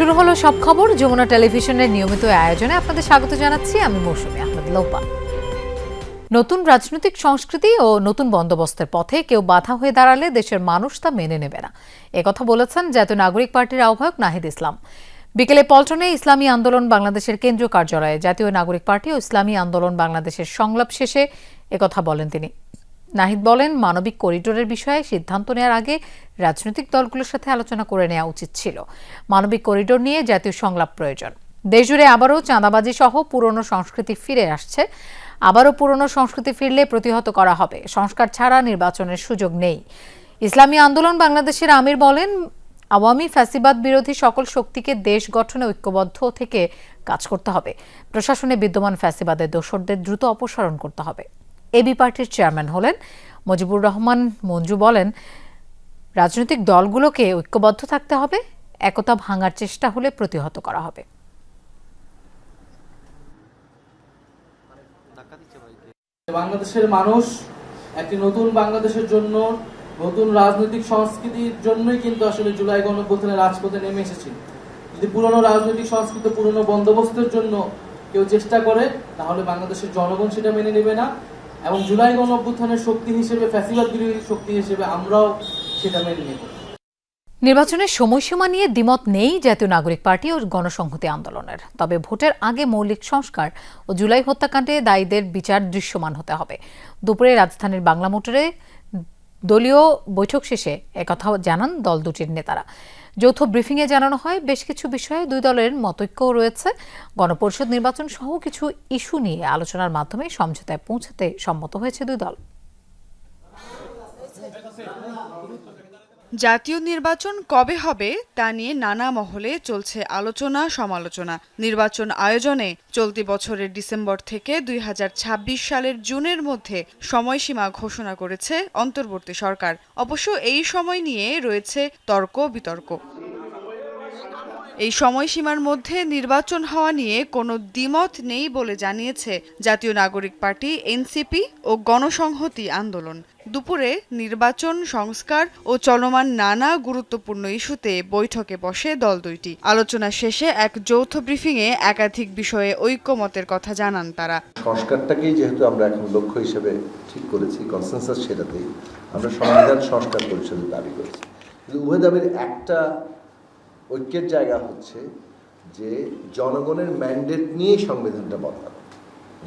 শুরু হলো সব খবর যমুনা টেলিভিশনের নিয়মিত আয়োজনে আপনাদের স্বাগত জানাচ্ছি আমি মৌসুমী আহমেদ লোপা। নতুন রাজনৈতিক সংস্কৃতি ও নতুন বন্দোবস্তের পথে কেউ বাধা হয়ে দাঁড়ালে দেশের মানুষ তা মেনে নেবে না, একথা বলেছেন জাতীয় নাগরিক পার্টির আহ্বায়ক নাহিদ ইসলাম। বিকেলে পল্টনে ইসলামী আন্দোলন বাংলাদেশের কেন্দ্রীয় কার্যালয়ে জাতীয় নাগরিক পার্টি ও ইসলামী আন্দোলন বাংলাদেশের সংলাপ শেষে একথা বলেন তিনি। নাহিদ বলেন, মানবিক করিডোরের বিষয়ে সিদ্ধান্ত নেওয়ার আগে রাজনৈতিক দলগুলোর সাথে আলোচনা করে নেওয়া উচিত ছিল। মানবিক করিডোর নিয়ে জাতীয় সংলাপ প্রয়োজন। দেশজুড়ে আবারও চাঁদাবাজি সহ পুরনো সংস্কৃতি ফিরে আসছে। আবারও পুরনো সংস্কৃতি ফিরলে প্রতিহত করা হবে। সংস্কার ছাড়া নির্বাচনের সুযোগ নেই। ইসলামী আন্দোলন বাংলাদেশের আমির বলেন, আওয়ামী ফ্যাসিবাদ বিরোধী সকল শক্তিকে দেশ গঠনে ঐক্যবদ্ধ থেকে কাজ করতে হবে। প্রশাসনে বিদ্যমান ফ্যাসিবাদের দোসরদের দ্রুত অপসারণ করতে হবে। এবি পার্টির চেয়ারম্যান হলেন মুজিবুর রহমান মঞ্জু বলেন, রাজনৈতিক দলগুলোকে ঐক্যবদ্ধ থাকতে হবে, একতা ভাঙার চেষ্টা হলে প্রতিহত করা হবে। বাংলাদেশের মানুষ একটি নতুন বাংলাদেশের জন্য, নতুন রাজনৈতিক সংস্কৃতির জন্যই কিন্তু আসলে জুলাই গণঅভ্যুত্থানের রাজপথে নেমে এসেছিল। যদি পুরনো রাজনৈতিক সংস্কৃতি, পুরনো বন্দোবস্তের জন্য কেউ চেষ্টা করে, তাহলে বাংলাদেশের জনগণ সেটা মেনে নেবে না, এবং জুলাই গণঅভ্যুত্থানের শক্তি হিসেবে, ফ্যাসিবাদ বিরোধী শক্তি হিসেবে আমরাও সেটা মেনে নেব। নির্বাচনের সময়সীমা নিয়ে দ্বিমত নেই জাতীয় নাগরিক পার্টি ও গণসংহতি আন্দোলনের। তবে ভোটের আগে মৌলিক সংস্কার ও জুলাই হত্যাকাণ্ডে দায়ীদের বিচার দৃশ্যমান হতে হবে। দুপুরে রাজধানীর বাংলা মোটরে দলীয় বৈঠক শেষে একথা জানান দল দুটির নেতারা। যৌথ ব্রিফিংয়ে জানানো হয়, বেশ কিছু বিষয়ে দুই দলের মতৈক্য রয়েছে। গণপরিষদ নির্বাচন সহ কিছু ইস্যু নিয়ে আলোচনার মাধ্যমে সমঝোতায় পৌঁছাতে সম্মত হয়েছে দুই দল। জাতীয় নির্বাচন কবে হবে তা নিয়ে নানা মহলে চলছে আলোচনা সমালোচনা। নির্বাচন আয়োজনে চলতি বছরের ডিসেম্বর থেকে 2026 সালের জুনের মধ্যে সময়সীমা ঘোষণা করেছে অন্তর্বর্তী সরকার। অবশ্য এই সময় নিয়ে রয়েছে তর্ক বিতর্ক। এই সময়সীমার মধ্যে নির্বাচন হওয়া নিয়ে কোনো দ্বিমত নেই বলে জানিয়েছে জাতীয় নাগরিক পার্টি, এনসিপি ও গণসংহতি আন্দোলন। দুপুরে নির্বাচন, সংস্কার ও চলমান নানা গুরুত্বপূর্ণ ইস্যুতে বৈঠকে বসে দল দুইটি। আলোচনা শেষে এক যৌথ ব্রিফিংয়ে একাধিক বিষয়ে ঐক্যমতের কথা জানান তারা। সংস্কারটাকেই যেহেতু আমরা এখন লক্ষ্য হিসেবে ঠিক করেছি, কনসেনসাস সেটাতেই আমরা সংবিধান সংস্কার পরিষদের দাবি করেছি। কিন্তু উভয় দাবির একটা ঐক্যের জায়গা হচ্ছে যে জনগণের ম্যান্ডেট নিয়ে সংবিধানটা বদলানো,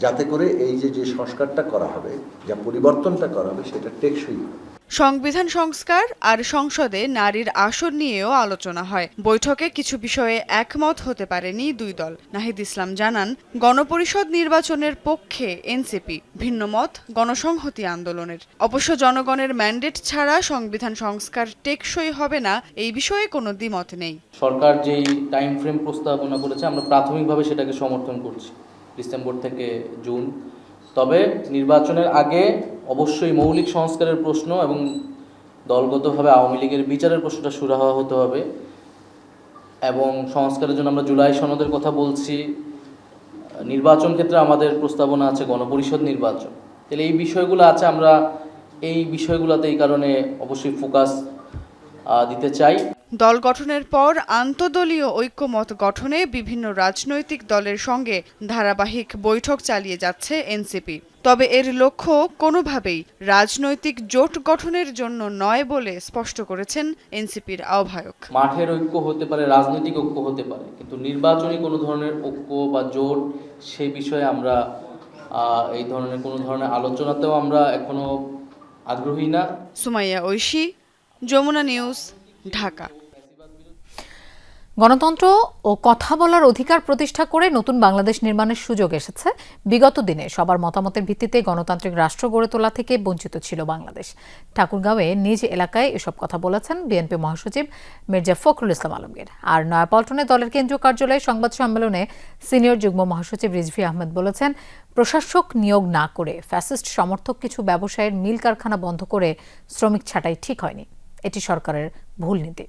যাতে করে এই যে সংস্কারটা করা হবে, যা পরিবর্তনটা করা হবে, সেটা টেকসই হবে। সংবিধান সংস্কার আর সংসদে নারীর আসন নিয়েও আলোচনা হয়। বৈঠকে কিছু বিষয়ে একমত হতে পারেনি দুই দল। নাহিদ ইসলাম জানান, গণপরিষদ নির্বাচনের পক্ষে এনসিপি, ভিন্নমত গণসংহতি আন্দোলনের। অবশ্য জনগণের ম্যান্ডেট ছাড়া সংবিধান সংস্কার টেকসই হবে না, এই বিষয়ে কোনো দ্বিমত নেই। সরকার যেই টাইম ফ্রেম প্রস্তাবনা করেছে, আমরা প্রাথমিকভাবে সেটাকে সমর্থন করছি, ডিসেম্বর থেকে জুন। তবে নির্বাচনের আগে অবশ্যই মৌলিক সংস্কারের প্রশ্ন এবং দলগতভাবে আওয়ামী লীগের বিচারের প্রশ্নটা সুরাহা হতে হবে, এবং সংস্কারের জন্য আমরা জুলাই সনদের কথা বলছি। নির্বাচন ক্ষেত্রে আমাদের প্রস্তাবনা আছে গণপরিষদ নির্বাচন। তাহলে এই বিষয়গুলো আছে, আমরা এই বিষয়গুলোতে এই কারণে অবশ্যই ফোকাস দিতে চাই। দল গঠনের পর আন্তদলীয় ঐক্যমত গঠনে বিভিন্ন রাজনৈতিক দলের সঙ্গে ধারাবাহিক বৈঠক চালিয়ে যাচ্ছে এনসিপি। তবে এর লক্ষ্য কোনোভাবেই রাজনৈতিক জোট গঠনের জন্য নয় বলে স্পষ্ট করেছেন এনসিপির আহ্বায়ক। মাঠের ঐক্য হতে পারে, রাজনৈতিক ঐক্য হতে পারে, কিন্তু নির্বাচনী কোনো ধরনের ঐক্য বা জোট, সেই বিষয়ে আমরা এই ধরনের কোনো ধরনের আলোচনাতেও আমরা এখনো আগ্রহী না। সুমাইয়া ঐশী, যমুনা নিউজ, ঢাকা। গণতন্ত্র ও কথা বলার অধিকার প্রতিষ্ঠা করে নতুন বাংলাদেশ নির্মাণের সুযোগ এসেছে। বিগত দিনে সবার মতামতের ভিত্তিতে গণতান্ত্রিক রাষ্ট্র গড়ে তোলা থেকে বঞ্চিত ছিল বাংলাদেশ। ঠাকুরগাঁওয়ে নিজ এলাকায় এসব কথা বলেছেন বিএনপি মহাসচিব মির্জা ফখরুল ইসলাম আলমগীর। আর নয়াপল্টনে দলের কেন্দ্রীয় কার্যালয়ে সংবাদ সম্মেলনে সিনিয়র যুগ্ম মহাসচিব রিজভী আহমেদ বলেছেন, প্রশাসক নিয়োগ না করে ফ্যাসিস্ট সমর্থক কিছু ব্যবসায়ীর মিল কারখানা বন্ধ করে শ্রমিক ছাঁটাই ঠিক হয়নি। এটি সরকারের ভুল নীতি।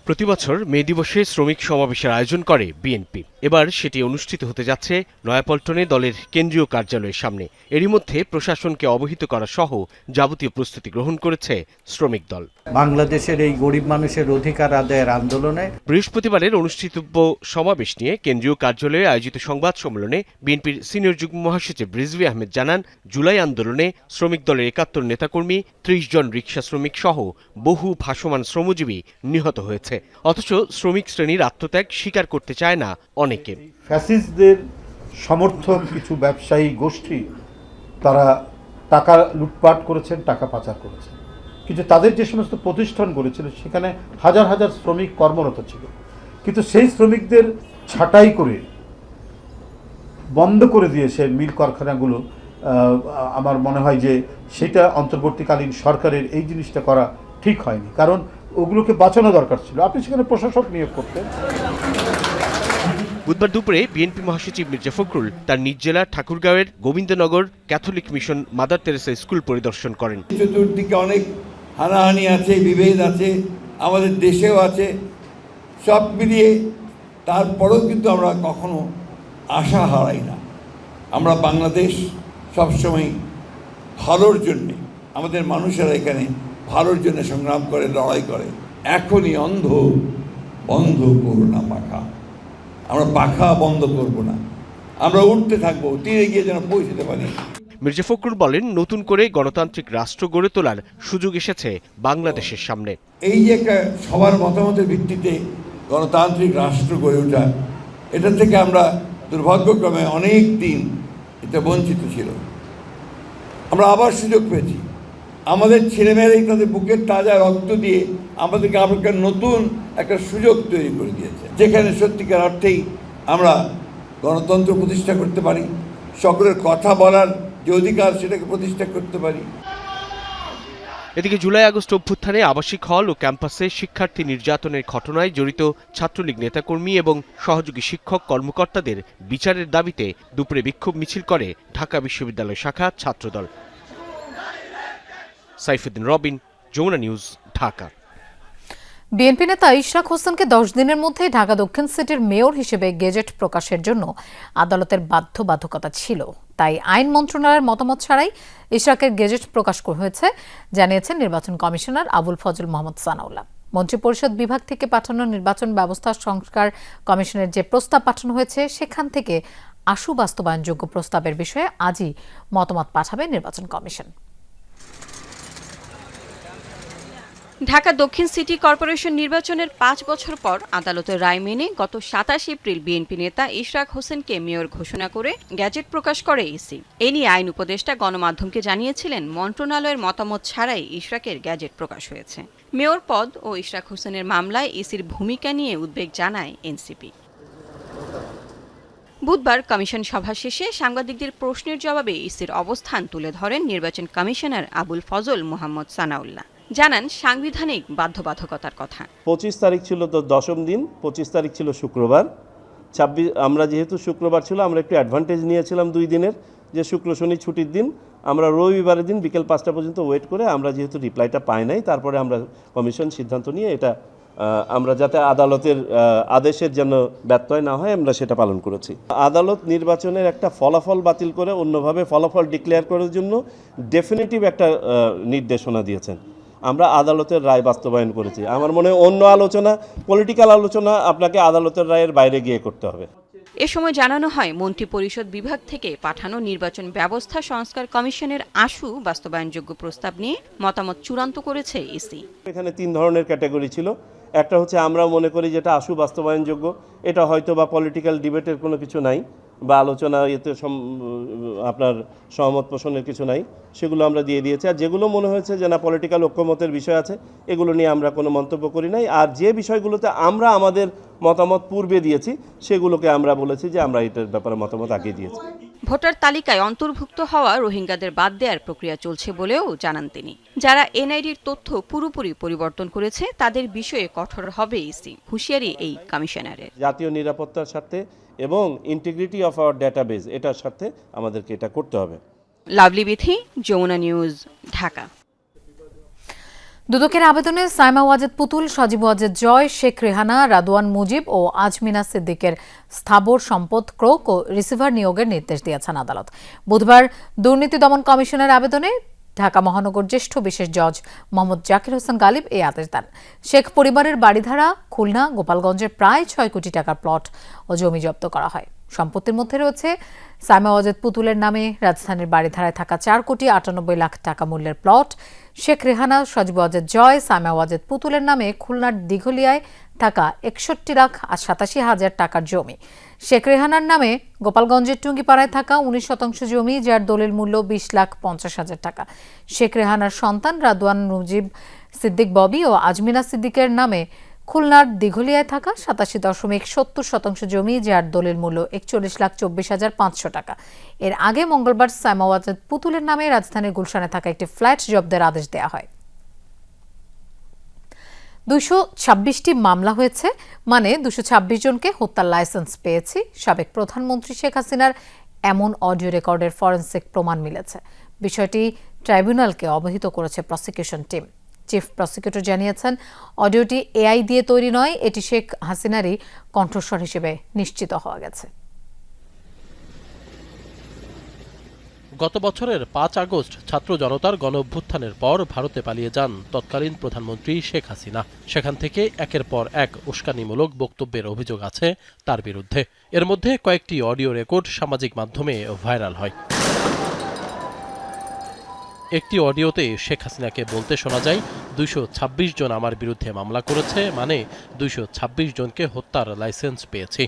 প্রতিবছর মে দিবসে শ্রমিক সমাবেশের আয়োজন করে বিএনপি। এবার সেটি অনুষ্ঠিত হতে যাচ্ছে নয়াপল্টনে দলের কেন্দ্রীয় কার্যালয়ের সামনে। এরই মধ্যে প্রশাসনকে অবহিত করা সহ যাবতীয় প্রস্তুতি গ্রহণ করেছে শ্রমিক দল। বাংলাদেশের এই গরিব মানুষের অধিকার আদায়ের আন্দোলনে বৃহস্পতিবারের অনুষ্ঠিতব্য সমাবেশ নিয়ে কেন্দ্রীয় কার্যালয়ে আয়োজিত সংবাদ সম্মেলনে বিএনপির সিনিয়র যুগ্ম মহাসচিব রিজভী আহমেদ জানান, জুলাই আন্দোলনে শ্রমিক দলের ৭১ নেতাকর্মী, ৩০ জন রিকশা শ্রমিক সহ বহু ভাসমান শ্রমজীবী নিহত হয়েছে। অথচ শ্রমিক শ্রেণীর আত্মত্যাগ স্বীকার করতে চায় না অনেকে। ফ্যাসিস্টদের সমর্থক কিছু ব্যবসায়ী গোষ্ঠী তারা টাকা লুটপাট করেছেন, টাকা পাচার করেছেন, কিন্তু তাদের যে সমস্ত প্রতিষ্ঠান গড়েছিল সেখানে হাজার হাজার শ্রমিক কর্মরত ছিল, কিন্তু সেই শ্রমিকদের ছাঁটাই করে বন্ধ করে দিয়েছে মিল কারখানাগুলো। আমার মনে হয় যে সেটা অন্তর্বর্তীকালীন সরকারের এই জিনিসটা করা ঠিক হয়নি, কারণ ওগুলোকে বাঁচানো দরকার ছিল। আপনি সেখানে প্রশাসক নিয়োগ করতেন। বুধবার দুপুরে বিএনপি মহাসচিব মির্জা ফখরুল তার নিজ জেলা ঠাকুরগাঁওয়ের Gobindanagar Catholic Mission Mother Teresa School পরিদর্শন করেন। চতুর্দিকে অনেক হানাহানি আছে, বিভেদ আছে, আমাদের দেশেও আছে, সব মিলিয়ে তারপরেও কিন্তু আমরা কখনো আশা হারাই না। আমরা বাংলাদেশ সবসময় ভালোর জন্যে, আমাদের মানুষেরা এখানে ভালোর জন্য সংগ্রাম করে, লড়াই করে। এখনই বন্ধ করব না পাখা, আমরা পাখা বন্ধ করব না, আমরা উঠতে থাকবো, তীরে গিয়ে যেন পৌঁছতে পারি। মির্জা ফখরুল বলেন, নতুন করে গণতান্ত্রিক রাষ্ট্র গড়ে তোলার সুযোগ এসেছে বাংলাদেশের সামনে। এই যে একটা সবার মতামতের ভিত্তিতে গণতান্ত্রিক রাষ্ট্র গড়ে ওঠা, এটা থেকে আমরা দুর্ভাগ্যক্রমে অনেক দিন এটা বঞ্চিত ছিল। আমরা আবার সুযোগ পেয়েছি। আমাদের ছেলেমেয়েরাই তাদের বুকের তাজা রক্ত দিয়ে আমাদেরকে আফ্রিকার নতুন একটা সুযোগ তৈরি করে দিয়েছে, যেখানে সত্যিকার অর্থেই আমরা গণতন্ত্র প্রতিষ্ঠা করতে পারি, সকলের কথা বলার যে অধিকার সেটাকে প্রতিষ্ঠা করতে পারি। এদিকে জুলাই আগস্ট অভ্যুত্থানে আবাসিক হল ও ক্যাম্পাসে শিক্ষার্থী নির্যাতনের ঘটনায় জড়িত ছাত্রলীগ নেতাকর্মী এবং সহযোগী শিক্ষক কর্মকর্তাদের বিচারের দাবিতে দুপুরে বিক্ষোভ মিছিল করে ঢাকা বিশ্ববিদ্যালয় শাখা ছাত্রদল। সাইফুদ্দিন রবিন, যমুনা নিউজ, ঢাকা। বিএনপি নেতা ইশরাক হোসেনকে ১০ দিনের মধ্যে ঢাকা দক্ষিণ সিটির মেয়র হিসেবে গেজেট প্রকাশের জন্য আদালতের বাধ্যবাধকতা ছিল, তাই আইন মন্ত্রণালয়ের মতামত ছাড়াই ইশরাকের গেজেট প্রকাশ হয়েছে, জানিয়েছেন নির্বাচন কমিশনার আবুল ফজল মোহাম্মদ সানাউল্লাহ। মন্ত্রিপরিষদ বিভাগ থেকে পাঠানো নির্বাচন ব্যবস্থা সংস্কার কমিশনের যে প্রস্তাব পাঠানো হয়েছে সেখান থেকে আশু বাস্তবায়নযোগ্য প্রস্তাবের বিষয়ে আজই মতামত পাঠাবে নির্বাচন কমিশন। ঢাকা দক্ষিণ সিটি কর্পোরেশন নির্বাচনের ৫ বছর পর আদালতের রায় মেনে গত ২৭ এপ্রিল বিএনপি নেতা ইশরাক হোসেনকে মেয়র ঘোষণা করে গ্যাজেট প্রকাশ করে ইসি। এ নিয়ে আইন উপদেষ্টা গণমাধ্যমকে জানিয়েছিলেন, মন্ত্রণালয়ের মতামত ছাড়াই ইশরাকের গ্যাজেট প্রকাশ হয়েছে। মেয়র পদ ও ইশরাক হোসেনের মামলায় ইসির ভূমিকা নিয়ে উদ্বেগ জানায় এনসিপি। বুধবার কমিশন সভা শেষে সাংবাদিকদের প্রশ্নের জবাবে ইসির অবস্থান তুলে ধরেন নির্বাচন কমিশনার আবুল ফজল মোহাম্মদ সানাউল্লাহ। জানান, সাংবিধানিক বাধ্যবাধকতার কথা। ২৫ তারিখ ছিল তো ১০ম দিন, ২৫ তারিখ ছিল শুক্রবার। ২৬ আমরা যেহেতু শুক্রবার ছিল, আমরা একটু অ্যাডভান্টেজ নিয়েছিলাম 2 দিনের, যে শুক্র শনি ছুটির দিন, আমরা রবিবারের দিন বিকেল ৫টা পর্যন্ত ওয়েট করে আমরা যেহেতু রিপ্লাইটা পাই নাই, তারপরে আমরা কমিশন সিদ্ধান্ত নিয়ে এটা আমরা যাতে আদালতের আদেশের যেন ব্যত্যয় না হয় আমরা সেটা পালন করেছি। আদালত নির্বাচনের একটা ফলাফল বাতিল করে অন্যভাবে ফলাফল ডিক্লেয়ার করার জন্য ডেফিনিটিভ একটা নির্দেশনা দিয়েছেন। আমরা আদালতের রায় বাস্তবায়ন করেছি। আমার মনে হয় অন্য আলোচনা, পলিটিক্যাল আলোচনা আপনাকে আদালতের রায়ের বাইরে গিয়ে করতে হবে। এ সময় জানানো হয়, মন্ত্রিপরিষদ বিভাগ থেকে পাঠানো নির্বাচন ব্যবস্থা সংস্কার কমিশনের আশু বাস্তবায়নযোগ্য প্রস্তাব নিয়ে মতামত চূড়ান্ত করেছে ইসি। এখানে 3 ধরনের ক্যাটাগরি ছিল। একটা হচ্ছে আমরা মনে করি যেটা আশু বাস্তবায়নযোগ্য, এটা হয়তো বা পলিটিক্যাল ডিবেটের কোনো কিছু নাই বা আলোচনা এতে আপনার সহমত পোষণের কিছু নাই, সেগুলো আমরা দিয়ে দিয়েছি। আর যেগুলো মনে হয়েছে যে না পলিটিক্যাল ঐক্যমতের বিষয় আছে, এগুলো নিয়ে আমরা কোনো মন্তব্য করি নাই। আর যে বিষয়গুলোতে আমরা আমাদের মতামত পূর্বে দিয়েছি সেগুলোকে আমরা বলেছি যে আমরা এটার ব্যাপারে মতামত আগে দিয়েছি। ভোটার তালিকায় অন্তর্ভুক্ত হওয়া রোহিঙ্গাদের বাদ দেওয়ার প্রক্রিয়া চলছে বলেও জানান তিনি। যারা এনআইডির তথ্য পুরোপুরি পরিবর্তন করেছে তাদের বিষয়ে কঠোর হবে ইসি, হুঁশিয়ারি এই কমিশনারের। জাতীয় নিরাপত্তার স্বার্থে এবং ইন্টিগ্রিটি অফ আওয়ার ডেটাবেস, এটার স্বার্থে আমাদেরকে এটা করতে হবে। Lovely Bithi, Jamuna news, Dhaka. দুদকের আবেদনে সাইমা ওয়াজেদ পুতুল, সজীব ওয়াজেদ জয়, শেখ রেহানা, রাদওয়ান মুজিব ও আজমিনা সিদ্দিকের স্থাবর সম্পদ ক্রোক ও রিসিভার নিয়োগের নির্দেশ দিয়েছেন আদালত। বুধবার দুর্নীতি দমন কমিশনের আবেদনে ঢাকা মহানগর জ্যেষ্ঠ বিশেষ জজ মোহাম্মদ জাকির হোসেন গালিব এই আদেশ দেন। শেখ পরিবারের বাড়িধারা খুলনা, গোপালগঞ্জের প্রায় 6 কোটি টাকার প্লট ও জমি জব্দ করা হয়। সম্পত্তির মধ্যে রয়েছে সাইমা ওয়াজেদ পুতুলের নামে রাজধানীর বাড়িধারায় থাকা 4 কোটি 98 লাখ টাকা মূল্যের প্লট, শেখ রেহানা, সজীব ওয়াজেদ জয়, সাইমা ওয়াজেদ পুতুলের নামে খুলনার দিঘলিয়ায় থাকা 61,87,000 টাকার জমি, শেখ রেহানার নামে গোপালগঞ্জের টুঙ্গিপাড়ায় থাকা 19% জমি যার দলিল মূল্য 20,50,000 টাকা, শেখ রেহানার সন্তান রাদওয়ান মুজিব সিদ্দিক ববি ও আজমিনা সিদ্দিকের নামে খুলনার দিঘলিয়ায় থাকা 87.70% জমি যার দলিল মূল্য 41,24,500 টাকা। এর আগে মঙ্গলবার সাইমা ওয়াজেদ পুতুলের নামে রাজধানীর গুলশানে থাকা একটি ফ্ল্যাট জব্দের আদেশ দেওয়া হয়। 226টি মামলা হয়েছে, মানে 226 জনকে হত্যার লাইসেন্স পেয়েছি। সাবেক প্রধানমন্ত্রী শেখ হাসিনার এমন অডিও রেকর্ডের ফরেনসিক প্রমাণ মিলেছে। বিষয়টি ট্রাইব্যুনালকে অবহিত করেছে প্রসিকিউশন টিম। চিফ প্রসিকিউটর জানিয়েছেন, অডিওটি এআই দিয়ে তৈরি নয়, এটি শেখ হাসিনারই কণ্ঠস্বর হিসেবে নিশ্চিত হওয়া গেছে। গত বছরের 5 আগস্ট ছাত্র জনতার গণঅভ্যুত্থানের পর ভারতে পালিয়ে যান তৎকালীন প্রধানমন্ত্রী শেখ হাসিনা। সেখান থেকে একের পর এক উস্কানিমূলক বক্তব্যের অভিযোগ আছে তার বিরুদ্ধে। এর মধ্যে কয়েকটি অডিও রেকর্ড সামাজিক মাধ্যমে ভাইরাল হয়। একটি অডিওতে শেখ হাসিনাকে বলতে শোনা যায়, 226 জন আমার বিরুদ্ধে মামলা করেছে, মানে 226 জনকে হত্যার লাইসেন্স পেয়েছি।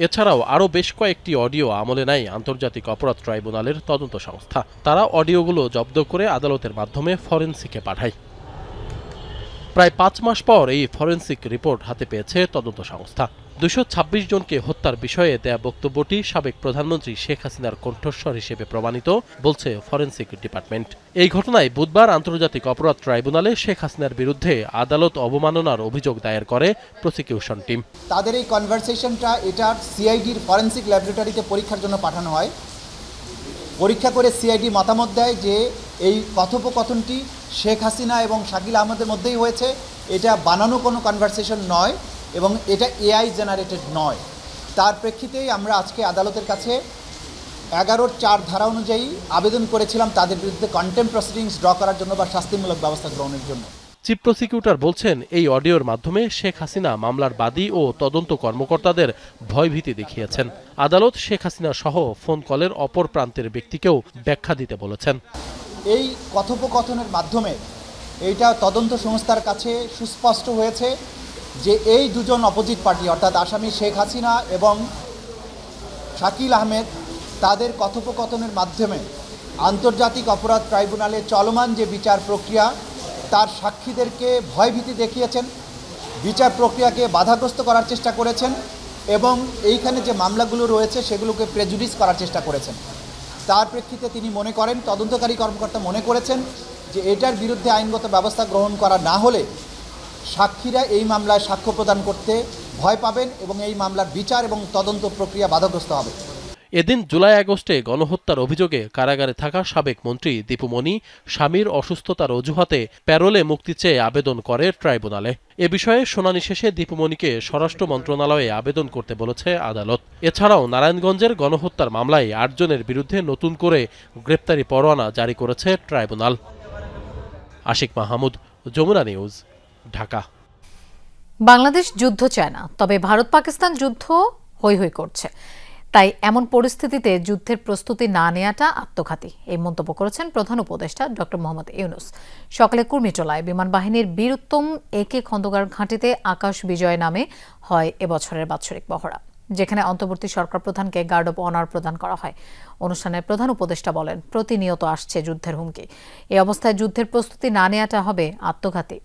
এছাড়াও আরও বেশ কয়েকটি অডিও আমলে নেয় আন্তর্জাতিক অপরাধ ট্রাইব্যুনালের তদন্ত সংস্থা। তারা অডিওগুলো জব্দ করে আদালতের মাধ্যমে ফরেনসিকে পাঠায়। প্রায় 5 মাস পর এই ফরেনসিক রিপোর্ট হাতে পেয়েছে তদন্ত সংস্থা। 226 জনকে হত্যার বিষয়ে দেয়া বক্তব্যটি সাবেক প্রধানমন্ত্রী শেখ হাসিনার কণ্ঠস্বর হিসেবে প্রমাণিত, বলছে ফরেনসিক ডিপার্টমেন্ট। এই ঘটনায় বুধবার আন্তর্জাতিক অপরাধ ট্রাইব্যুনালে শেখ হাসিনার বিরুদ্ধে আদালত অবমাননার অভিযোগ দায়ের করে প্রসিকিউশন টিম। তাদের এই কনভারসেশনটা এটা সিআইডির ফরেনসিক ল্যাবরেটরিতে পরীক্ষার জন্য পাঠানো হয়। পরীক্ষা করে সিআইডি মতামত দেয় যে এই কথোপকথনটি শেখ হাসিনা এবং শাকিল আহমেদের মধ্যেই হয়েছে, এটা বানানো কোনো কনভারসেশন নয় এবং এটা এআই জেনারেটেড নয়। তার প্রেক্ষিতেই আমরা আজকে আদালতের কাছে 11(4) ধারা অনুযায়ী আবেদন করেছিলাম তাদের বিরুদ্ধে কন্টেম্প্ট প্রসিডিংস ড্র করার জন্য বা শাস্তিমূলক ব্যবস্থা গ্রহণের জন্য। চিফ প্রসিকিউটর বলছেন, এই অডিওর মাধ্যমে শেখ হাসিনা মামলার বাদী ও তদন্ত কর্মকর্তাদের ভয়ভীতি দেখিয়েছেন। আদালত শেখ হাসিনা সহ ফোন কলের অপর প্রান্তের ব্যক্তিকেও ব্যাখ্যা দিতে বলেছেন। এই কথোপকথনের মাধ্যমে এইটা তদন্ত সংস্থার কাছে সুস্পষ্ট হয়েছে যে এই দুজন অপোজিট পার্টি অর্থাৎ আসামি শেখ হাসিনা এবং শাকিল আহমেদ তাদের কথোপকথনের মাধ্যমে আন্তর্জাতিক অপরাধ ট্রাইব্যুনালে চলমান যে বিচার প্রক্রিয়া তার সাক্ষীদেরকে ভয়ভীতি দেখিয়েছেন, বিচার প্রক্রিয়াকে বাধাগ্রস্ত করার চেষ্টা করেছেন এবং এইখানে যে মামলাগুলো রয়েছে সেগুলোকে প্রেজুডিস করার চেষ্টা করেছেন। তার প্রেক্ষিতে তিনি মনে করেন, তদন্তকারী কর্মকর্তা মনে করেছেন যে এটার বিরুদ্ধে আইনগত ব্যবস্থা গ্রহণ করা না হলে সাক্ষীরা এই মামলায় সাক্ষ্য প্রদান করতে ভয় পাবেন এবং এই মামলার বিচার এবং তদন্ত প্রক্রিয়া বাধাগ্রস্ত হবে। এদিন জুলাই আগস্টে গণহত্যার অভিযোগে কারাগারে থাকা সাবেক মন্ত্রী দীপু মনি স্বামীর অসুস্থতার অজুহাতে প্যারোলে মুক্তি চেয়ে আবেদন করে ট্রাইব্যুনালে। এ বিষয়ে শুনানি শেষে দীপু মনিকে স্বরাষ্ট্র মন্ত্রণালয়ে আবেদন করতে বলেছে আদালত। এছাড়াও নারায়ণগঞ্জের গণহত্যার মামলায় 8 জনের বিরুদ্ধে নতুন করে গ্রেপ্তারি পরোয়ানা জারি করেছে ট্রাইব্যুনাল। আশিক মাহমুদ, যমুনা নিউজ, ঢাকা। বাংলাদেশ যুদ্ধ চায় না, তবে ভারত পাকিস্তান যুদ্ধ হৈ হৈ করছে। তাই এমন পরিস্থিতিতে যুদ্ধের প্রস্তুতি না নেওয়াটা আত্মঘাতী, এই মন্তব্য করেছেন প্রধান উপদেষ্টা ডক্টর মোহাম্মদ ইউনূস। সকালে কুর্মিটোলায় বিমান বাহিনীর বীরোত্তম একে খন্দকার ঘাঁটিতে আকাশ বিজয় নামে হয় এবছরের বাৎসরিক মহড়া, যেখানে অন্তর্বর্তী সরকার প্রধানকে গার্ড অব অনার প্রদান করা হয়। অনুষ্ঠানে প্রধান উপদেষ্টা বলেন, প্রতিনিয়ত আসছে যুদ্ধের হুমকি, এই অবস্থায় যুদ্ধের প্রস্তুতি না নেওয়াটা হবে আত্মঘাতী।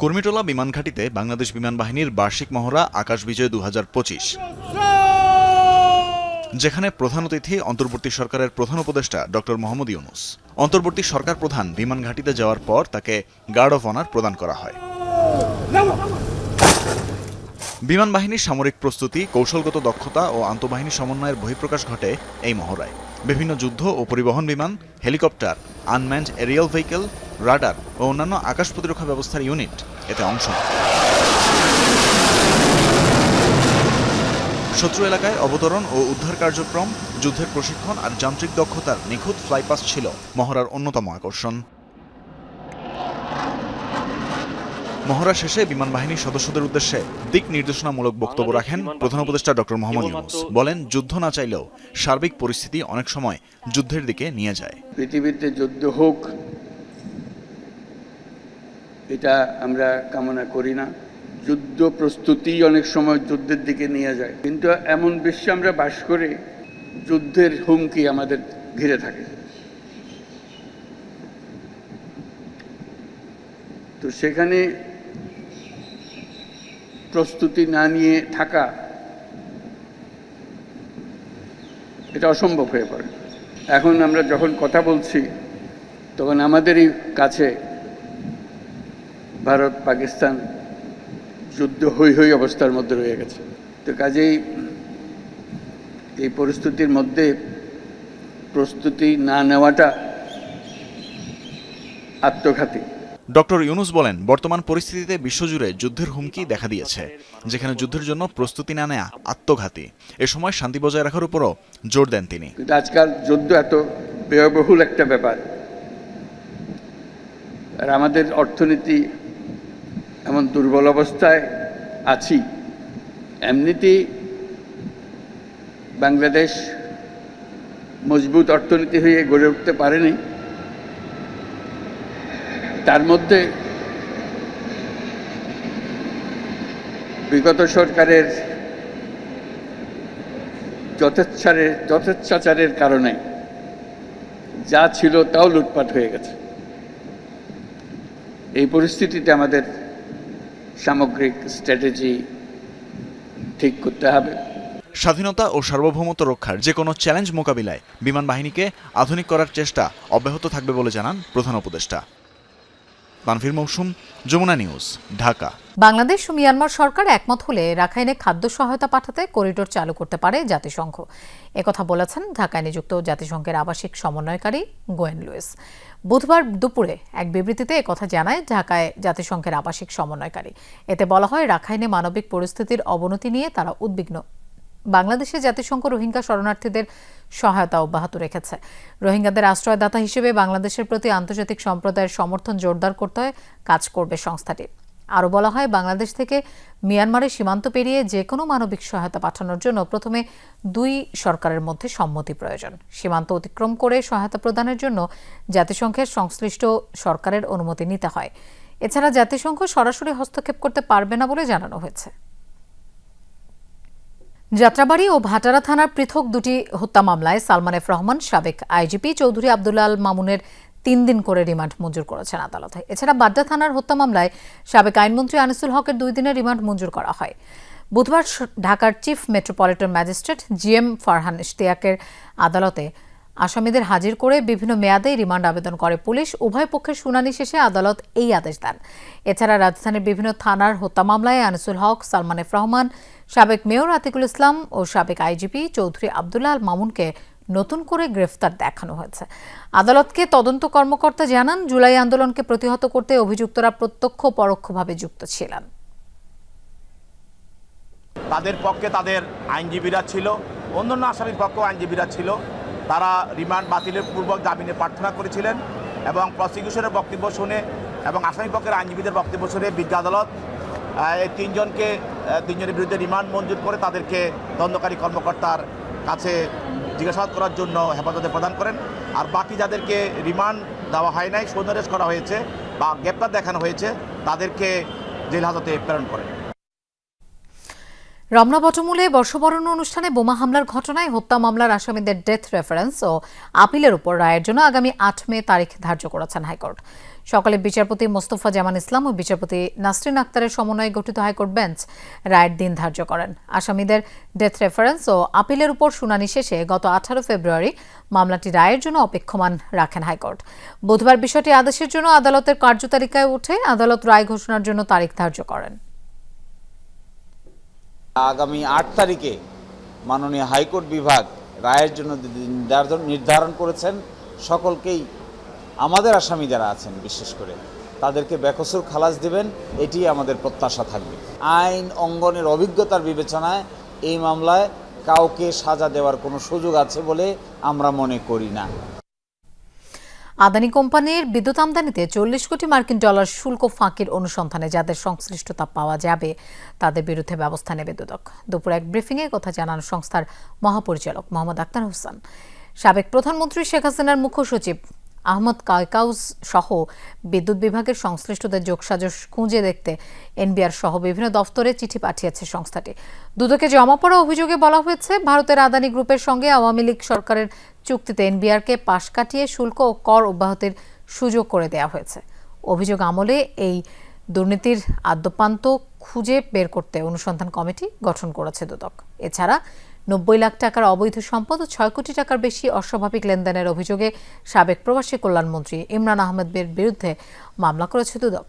কুর্মিটোলা বিমান ঘাঁটিতে বাংলাদেশ বিমান বাহিনীর বার্ষিক মহড়া আকাশ বিজয় 2025, যেখানে প্রধান অতিথি অন্তর্বর্তী সরকারের প্রধান উপদেষ্টা ডক্টর মোহাম্মদ ইউনূস। অন্তর্বর্তী সরকার প্রধান বিমান ঘাঁটিতে যাওয়ার পর তাকে গার্ড অফ অনার প্রদান করা হয়। বিমান বাহিনীর সামরিক প্রস্তুতি, কৌশলগত দক্ষতা ও আন্তঃবাহিনী সমন্বয়ের বহিঃপ্রকাশ ঘটে এই মহড়ায়। বিভিন্ন যুদ্ধ ও পরিবহন বিমান, helicopter, unmanned aerial vehicle, radar ও অন্যান্য আকাশ প্রতিরক্ষা ব্যবস্থার ইউনিট এতে অংশ নেয়। শত্রু এলাকায় অবতরণ ও উদ্ধার কার্যক্রম, যুদ্ধের প্রশিক্ষণ আর যান্ত্রিক দক্ষতার নিখুঁত ফ্লাইপাস ছিল মহড়ার অন্যতম আকর্ষণ। মহড়া শেষে বিমান বাহিনীর সদস্যদের উদ্দেশ্যে দিক নির্দেশনামূলক বক্তব্য রাখেন প্রধান উপদেষ্টা ডক্টর মোহাম্মদ ইউনূস। বলেন, যুদ্ধ না চাইলেও সার্বিক পরিস্থিতি অনেক সময় যুদ্ধের দিকে নিয়ে যায়। পৃথিবীতে যুদ্ধ হোক, এটা আমরা কামনা করি না। যুদ্ধ প্রস্তুতি অনেক সময় যুদ্ধের দিকে নিয়ে যায়, কিন্তু এমন বিশ্বে আমরা বাস করে যুদ্ধের হুমকি আমাদের ঘিরে থাকে। তো সেখানে প্রস্তুতি না নিয়ে থাকা এটা অসম্ভব হয়ে পড়ে। এখন আমরা যখন কথা বলছি তখন আমাদেরই কাছে ভারত পাকিস্তান যুদ্ধ হই হই অবস্থার মধ্যে রয়ে গেছে। তো কাজেই এই পরিস্থিতির মধ্যে প্রস্তুতি না নেওয়াটা আত্মঘাতী। ডক্টর ইউনূস বলেন, বর্তমান পরিস্থিতিতে বিশ্বজুড়ে যুদ্ধের হুমকি দেখা দিয়েছে, যেখানে যুদ্ধের জন্য প্রস্তুতি না নেওয়া আত্মঘাতী। এ সময় শান্তি বজায় রাখার উপরও জোর দেন তিনি। কিন্তু আজকাল যুদ্ধ এত ব্যয়বহুল একটা ব্যাপার, আর আমাদের অর্থনীতি এমন দুর্বল অবস্থায় আছি। এমনিতেই বাংলাদেশ মজবুত অর্থনীতি হয়ে গড়ে উঠতে পারেনি, তার মধ্যে বিগত সরকারের যথেচ্ছাচারের কারণে যা ছিল তাও লুটপাট হয়ে গেছে। এই পরিস্থিতিতে আমাদের সামগ্রিক স্ট্র্যাটেজি ঠিক করতে হবে। স্বাধীনতা ও সার্বভৌমত্ব রক্ষার যে কোনো চ্যালেঞ্জ মোকাবিলায় বিমান বাহিনীকে আধুনিক করার চেষ্টা অব্যাহত থাকবে বলে জানান প্রধান উপদেষ্টা। তানভীর মৌসুম, যমুনা নিউজ, ঢাকা। বাংলাদেশ ও মিয়ানমার সরকার একমত হলে রাখাইনে খাদ্য সহায়তা পাঠাতে করিডোর চালু করতে পারে জাতিসংঘ। একথা বলেছেন ঢাকায় নিযুক্ত জাতিসংঘের আবাসিক সমন্বয়কারী গোয়েন লুইস। বুধবার দুপুরে এক বিবৃতিতে একথা জানায় ঢাকায় জাতিসংঘের আবাসিক সমন্বয়কারী। এতে বলা হয়, রাখাইনে মানবিক পরিস্থিতির অবনতি নিয়ে তারা উদ্বিগ্ন। বাংলাদেশে জাতিসংঘ রোহিঙ্গা শরণার্থীদের সহায়তা অব্যাহত রেখেছে। রোহিঙ্গাদের আশ্রয়দাতা হিসেবে বাংলাদেশের প্রতি আন্তর্জাতিক সম্প্রদায়ের সমর্থন জোরদার করতে কাজ করবে সংস্থাটি। আরও বলা হয়, বাংলাদেশ থেকে মিয়ানমারের সীমান্ত পেরিয়ে যে কোনো মানবিক সহায়তা পাঠানোর জন্য প্রথমে দুই সরকারের মধ্যে সম্মতি প্রয়োজন। সীমান্ত অতিক্রম করে সহায়তা প্রদানের জন্য জাতিসংঘের সংশ্লিষ্ট সরকারের অনুমতি নিতে হয়। এছাড়া জাতিসংঘ সরাসরি হস্তক্ষেপ করতে পারবে না বলে জানানো হয়েছে। যাত্রাবাড়ী ও ভাটারা থানার পৃথক দুটি হত্যা মামলায় সালমান এফ রহমান, সাবেক আইজিপি চৌধুরী আব্দুল আল মামুনের 3 দিন করে রিমান্ড মঞ্জুর করেছেন আদালতে। এছাড়া বাড্ডা থানার হত্যা মামলায় সাবেক আইনমন্ত্রী আনিসুল হকের 2 দিনের রিমান্ড মঞ্জুর করা হয়। বুধবার ঢাকার chief metropolitan magistrate GM Farhan ইশতিয়াকের আদালতে আসামিদের হাজির করে বিভিন্ন মেয়াদে রিমান্ড আবেদন করে পুলিশ। উভয় পক্ষের শুনানি শেষে আদালত এই আদেশ দেন। এছাড়া রাজধানীর বিভিন্ন থানার হত্যা মামলায় আনিসুল হক, সালমান এফ রহমান, সাবেক মেয়র আতিকুল ইসলাম ও সাবেক আইজিপি চৌধুরী আব্দুল আল মামুনকে নতুন করে গ্রেফতার দেখানো হয়েছে। আদালতকে তদন্ত কর্মকর্তা জানান, জুলাই আন্দোলনকে প্রতিহত করতে অভিযুক্তরা প্রত্যক্ষ পরোক্ষভাবে যুক্ত ছিলেন। তাদের পক্ষে তাদের আইনজীবীরা ছিল, অন্যান্য আসামির পক্ষেও আইনজীবীরা ছিল। তারা রিমান্ড বাতিলের পূর্বক জামিনে প্রার্থনা করেছিলেন এবং প্রসিকিউশনের বক্তব্য শুনে এবং আসামি পক্ষের আইনজীবীদের বক্তব্য শুনে বিজ্ঞ আদালত এই তিনজনের বিরুদ্ধে রিমান্ড মঞ্জুর করে তাদেরকে তদন্তকারী কর্মকর্তার কাছে জিজ্ঞাসাবাদ করার জন্য হেফাজতে প্রদান করেন। আর বাকি যাদেরকে রিমান্ড দেওয়া হয় নাই, সৌন্দর্য করা হয়েছে বা গ্রেপ্তার দেখানো হয়েছে, তাদেরকে জেল হাজতে প্রেরণ করেন। রমনা বটমূলে বর্ষবরণ অনুষ্ঠানে বোমা হামলার ঘটনায় হত্যা মামলার আসামিদের ডেথ রেফারেন্স ও আপিলের উপর রায়ের জন্য আগামী 8 মে তারিখ ধার্য করেছেন হাইকোর্ট। সকালে বিচারপতি মোস্তফা জামান ইসলাম ও বিচারপতি নাসরিন আক্তারের সমন্বয়ে গঠিত হাইকোর্ট বেঞ্চ রায়ের দিন ধার্য করেন। আসামিদের ডেথ রেফারেন্স ও আপিলের উপর শুনানি শেষে গত 18 ফেব্রুয়ারি মামলাটি রায়ের জন্য অপেক্ষমান রাখেন হাইকোর্ট। বুধবার বিষয়টি আদেশের জন্য আদালতের কার্যতালিকায় উঠে আদালত রায় ঘোষণার জন্য তারিখ ধার্য করেন। আগামী 8 তারিখে মাননীয় হাইকোর্ট বিভাগ রায়ের জন্য নির্ধারণ করেছেন। সকলকেই আমাদের আসামি যারা আছেন বিশেষ করে তাদেরকে বেকসুর খালাস দেবেন, এটি আমাদের প্রত্যাশা থাকবে। আইন অঙ্গনের অভিজ্ঞতার বিবেচনায় এই মামলায় কাউকে সাজা দেওয়ার কোনো সুযোগ আছে বলে আমরা মনে করি না। আদানি কোম্পানির বিদ্যুৎ আমদানিতে 40 কোটি মার্কিন ডলার শুল্ক ফাঁকির অনুসন্ধানে যাদের সংশ্লিষ্টতা পাওয়া যাবে তাদের বিরুদ্ধে ব্যবস্থা নেবে দুদক। দুপুর এক ব্রিফিংয়ে কথা জানান সংস্থার মহাপরিচালক মোহাম্মদ আক্তার হোসেন। সাবেক প্রধানমন্ত্রী শেখ হাসিনার মুখ্য সচিব আহমদ কায়কাউস সহ বিদ্যুৎ বিভাগের সংশ্লিষ্টদের যোগসাজশ খুঁজে দেখতে এনবিআর সহ বিভিন্ন দফতরে চিঠি পাঠিয়েছে সংস্থাটি। দুদকে জমা পড়া অভিযোগে বলা হয়েছে, ভারতের আদানি গ্রুপের সঙ্গে আওয়ামী লীগ সরকারের চুক্তিতে এনবিআরকে পাশ কাটিয়ে শুল্ক ও কর অব্যাহতির সুযোগ করে দেওয়া হয়েছে। অভিযোগ আমলে এই দুর্নীতির আদ্যপান্ত খুঁজে বের করতে অনুসন্ধান কমিটি গঠন করেছে দুদক। এছাড়া 90 লাখ টাকার অবৈধ সম্পদ ও 6 কোটি টাকার বেশি অস্বাভাবিক লেনদেনের অভিযোগে সাবেক প্রবাসী কল্যাণমন্ত্রী ইমরান আহমেদের বিরুদ্ধে মামলা করেছে দুদক।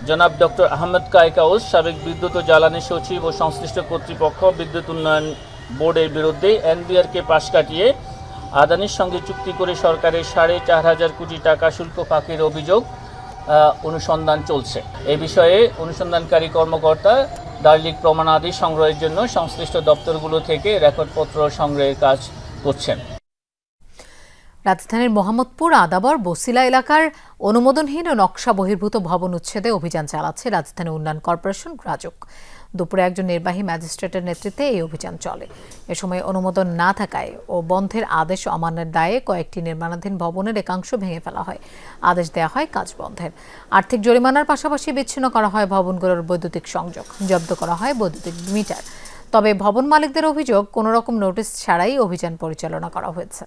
জনাব ডক্টর আহমেদ কায়কাউস, সাবেক বিদ্যুৎ ও জ্বালানি সচিব ও সংশ্লিষ্ট কর্তৃপক্ষ বিদ্যুৎ উন্নয়ন বোর্ডের বিরুদ্ধে এনবিআরকে পাশ কাটিয়ে আদানির সঙ্গে চুক্তি করে সরকারের 4.5 কোটি টাকা শুল্ক ফাঁকির অভিযোগ অনুসন্ধান চলছে। এই বিষয়ে অনুসন্ধানকারী কর্মকর্তা দালিলিক প্রমাণাদি সংগ্রহের জন্য সংশ্লিষ্ট দপ্তরগুলো থেকে রেকর্ডপত্র সংগ্রহের কাজ করছেন। রাজধানীর মোহাম্মদপুর আদাবর বসিলা এলাকার অনুমোদনহীন ও নকশা বহির্ভূত ভবন উচ্ছেদে অভিযান চালাচ্ছে রাজধানী উন্নয়ন কর্পোরেশন রাজুক। দুপুরে একজন নির্বাহী ম্যাজিস্ট্রেটের নেতৃত্বে এই অভিযান চলে। এ সময় অনুমোদন না থাকায় ও বন্ধের আদেশ অমান্যের দায়ে কয়েকটি নির্মাণাধীন ভবনের একাংশ ভেঙে ফেলা হয়। আদেশ দেওয়া হয় কাজ বন্ধের। আর্থিক জরিমানার পাশাপাশি বিচ্ছিন্ন করা হয় ভবনগুলোর বৈদ্যুতিক সংযোগ, জব্দ করা হয় বৈদ্যুতিক মিটার। তবে ভবন মালিকদের অভিযোগ, কোনো রকম নোটিশ ছাড়াই অভিযান পরিচালনা করা হয়েছে।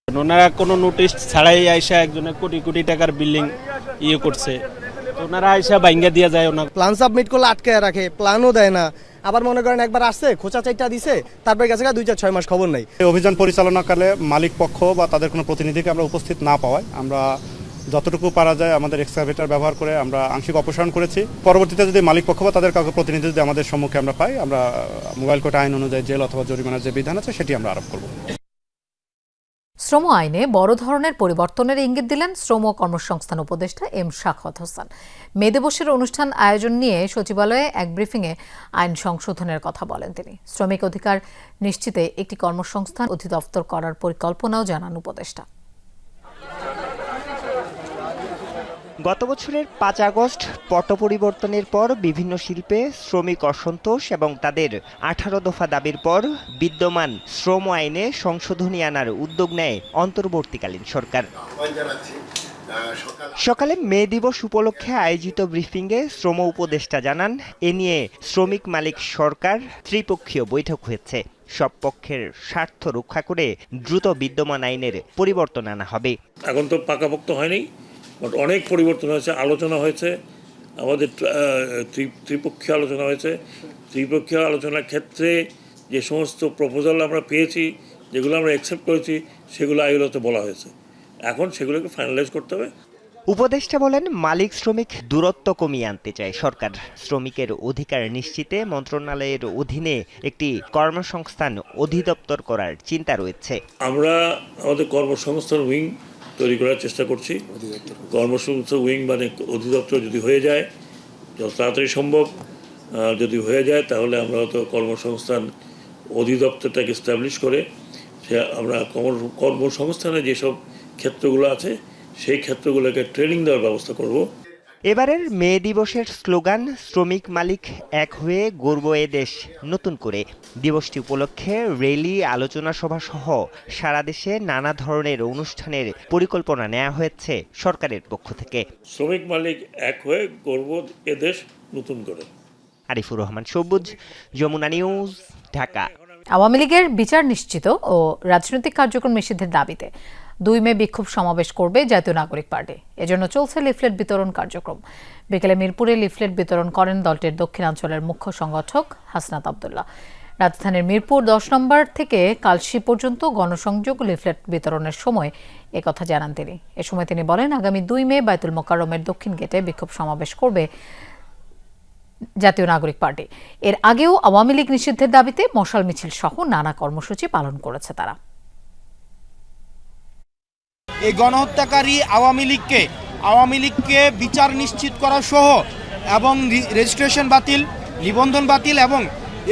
ওনারা কোনো নোটিশ ছাড়াই আইসা একজনের কোটি কোটি টাকার বিল্ডিং করছে, ওনারা আইসা বাইঙ্গা দিয়ে যায়। ওনার প্ল্যান সাবমিট করলে আটকায় রাখে, প্ল্যানও দেয় না। আবার মনে করেন একবার আসছে খোঁচা চাইটা দিছে, তারপরে গেছে 2-4-6 মাস খবর নাই। অভিযান পরিচালনাকালে মালিক পক্ষ বা তাদের কোনো প্রতিনিধিকে আমরা উপস্থিত না পাওয়ায় আমরা যতটুকু পারা যায় আমাদের এক্সকাভেটর ব্যবহার করে আমরা আংশিক অপসারণ করেছি। পরবর্তীতে যদি মালিক পক্ষ বা তাদের কাউকে প্রতিনিধি যদি আমাদের সম্মুখে আমরা পাই, আমরা মোবাইল কোর্ট আইন অনুযায়ী জেল অথবা জরিমানার যে বিধান আছে সেটি আমরা আরোপ করব। শ্রম আইনে বড় ধরনের পরিবর্তনের ইঙ্গিত দিলেন শ্রম ও কর্মসংস্থান উপদেষ্টা এম শাখাওয়াত হোসেন। মে দিবসের অনুষ্ঠান আয়োজন নিয়ে সচিবালয়ে এক ব্রিফিংয়ে আইন সংশোধনের কথা বলেন তিনি। শ্রমিক অধিকার নিশ্চিতে একটি কর্মসংস্থান অধিদপ্তর করার পরিকল্পনাও জানান উপদেষ্টা। গত বছরের 5 আগস্ট পট পরিবর্তনের পর বিভিন্ন শিল্পে শ্রমিক অসন্তোষ এবং তাদের 18 দফা দাবির পর বিদ্যমান শ্রম আইনে সংশোধনী আনার উদ্যোগ নেয় অন্তর্বর্তীকালীন সরকার। সকালে মে দিবস উপলক্ষে আয়োজিত ব্রিফিংয়ে শ্রম উপদেষ্টা জানান, এ নিয়ে শ্রমিক মালিক সরকার ত্রিপক্ষীয় বৈঠক হয়েছে। সব পক্ষের স্বার্থ রক্ষা করে দ্রুত বিদ্যমান আইনের পরিবর্তন আনা হবে। এখন তো পাকাপোক্ত হয়নি, বাট অনেক পরিবর্তন হয়েছে, আলোচনা হয়েছে, আমাদের ত্রিপক্ষীয় আলোচনা হয়েছে। ত্রিপক্ষীয় আলোচনার ক্ষেত্রে যে সমস্ত প্রপোজাল আমরা পেয়েছি, যেগুলো আমরা অ্যাকসেপ্ট করেছি, সেগুলো আইনগত বলা হয়েছে। এখন সেগুলোকে ফাইনালাইজ করতে হবে। উপদেষ্টা বলেন, মালিক শ্রমিক দূরত্ব কমিয়ে আনতে চায় সরকার। শ্রমিকের অধিকার নিশ্চিতে মন্ত্রণালয়ের অধীনে একটি কর্মসংস্থান অধিদপ্তর করার চিন্তা রয়েছে। আমরা আমাদের কর্মসংস্থান উইং তৈরি করার চেষ্টা করছি। কর্মসংস্থান উইং মানে অধিদপ্তর যদি হয়ে যায়, যত তাড়াতাড়ি সম্ভব যদি হয়ে যায়, তাহলে আমরা হয়তো কর্মসংস্থান অধিদপ্তরটাকে এস্টাবলিশ করে আমরা কর্মসংস্থানের যেসব ক্ষেত্রগুলো আছে সেই ক্ষেত্রগুলোকে ট্রেনিং দেওয়ার ব্যবস্থা করব। এবারের মে দিবসের স্লোগান, শ্রমিক মালিক এক হয়ে গর্ব এ দেশ নতুন করে। দিবসটি উপলক্ষে র্যালি, আলোচনা সভা সহ সারা দেশে নানা ধরনের অনুষ্ঠানের পরিকল্পনা নেওয়া হয়েছে সরকারের পক্ষ থেকে। শ্রমিক মালিক এক হয়ে গর্ব এ দেশ নতুন করে। আরিফুর রহমান সবুজ, যমুনা নিউজ, ঢাকা। আওয়ামী লীগের বিচার নিশ্চিত ও রাজনৈতিক কার্যক্রম নিষিদ্ধের দাবিতে 2 মে বিক্ষোভ সমাবেশ করবে জাতীয় নাগরিক পার্টি। এজন্য চলছে লিফলেট বিতরণ কার্যক্রম। বিকেলে মিরপুরে লিফলেট বিতরণ করেন দলটির দক্ষিণাঞ্চলের মুখ্য সংগঠক হাসনাত আবদুল্লাহ। রাজধানীর মিরপুর 10 নম্বর থেকে কালশী পর্যন্ত গণসংযোগ লিফলেট বিতরণের সময় একথা জানান তিনি। এ সময় তিনি বলেন, আগামী 2 মে বায়তুল মোকাররমের দক্ষিণ গেটে বিক্ষোভ সমাবেশ করবে জাতীয় নাগরিক পার্টি। এর আগেও আওয়ামী লীগ নিষিদ্ধের দাবিতে মশাল মিছিল সহ নানা কর্মসূচি পালন করেছে তারা। এই গণহত্যাকারী আওয়ামী লীগকে বিচার নিশ্চিত করা সহ এবং রেজিস্ট্রেশন বাতিল, নিবন্ধন বাতিল এবং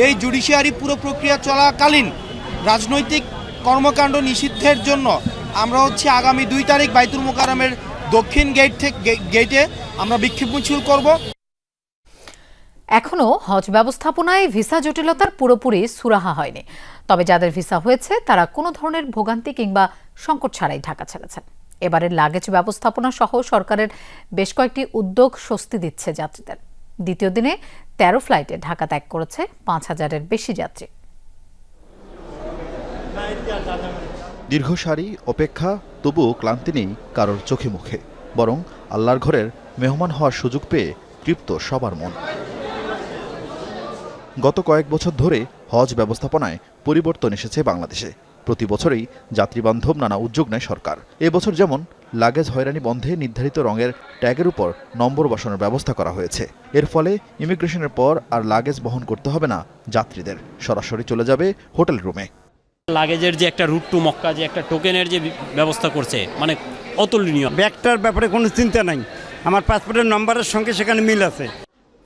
এই জুডিশিয়ারি পুরো প্রক্রিয়া চলাকালীন রাজনৈতিক কর্মকাণ্ড নিষিদ্ধের জন্য আমরা আগামী 2 তারিখ বাইতুল মোকাররমের দক্ষিণ গেটে আমরা বিক্ষোভ মিছিল করব। এখনও হজ ব্যবস্থাপনায় ভিসা জটিলতার পুরোপুরি সুরাহা হয়নি। তবে যাদের ভিসা হয়েছে তারা কোনো ধরনের ভোগান্তি কিংবা সংকট ছাড়াই ঢাকা ছেড়েছেন। এবারের লাগেজ ব্যবস্থাপনা সহ সরকারের বেশ কয়েকটি উদ্যোগ স্বস্তি দিচ্ছে যাত্রীদের। দ্বিতীয় দিনে 13 ফ্লাইটে ঢাকা ত্যাগ করেছে 5000-এর বেশি যাত্রী। দীর্ঘ সারি অপেক্ষা, তবুও ক্লান্তি নেই কারোর চোখে মুখে, বরং আল্লাহর ঘরের মেহমান হওয়ার সুযোগ পেয়ে তৃপ্ত সবার মন। গত কয়েক বছর ধরে হজ ব্যবস্থাপনায় পরিবর্তন এসেছে বাংলাদেশে। প্রতি বছরই যাত্রীবান্ধব নানা উদ্যোগ নেয় সরকার। এবছর যেমন লাগেজ হয়রানি বন্ধে নির্ধারিত রঙের ট্যাগের উপর নম্বর বসানোর ব্যবস্থা করা হয়েছে। এর ফলে ইমিগ্রেশনের পর আর লাগেজ বহন করতে হবে না যাত্রীদের, সরাসরি চলে যাবে হোটেল রুমে। লাগেজের যে একটা রুট টু মক্কা যে একটা টোকেনের যে ব্যবস্থা করছে, মানে অতুলনীয়। ব্যাগটার ব্যাপারে কোনো চিন্তা নাই, আমার পাসপোর্টের নম্বরের সঙ্গে সেখানে মিল আছে।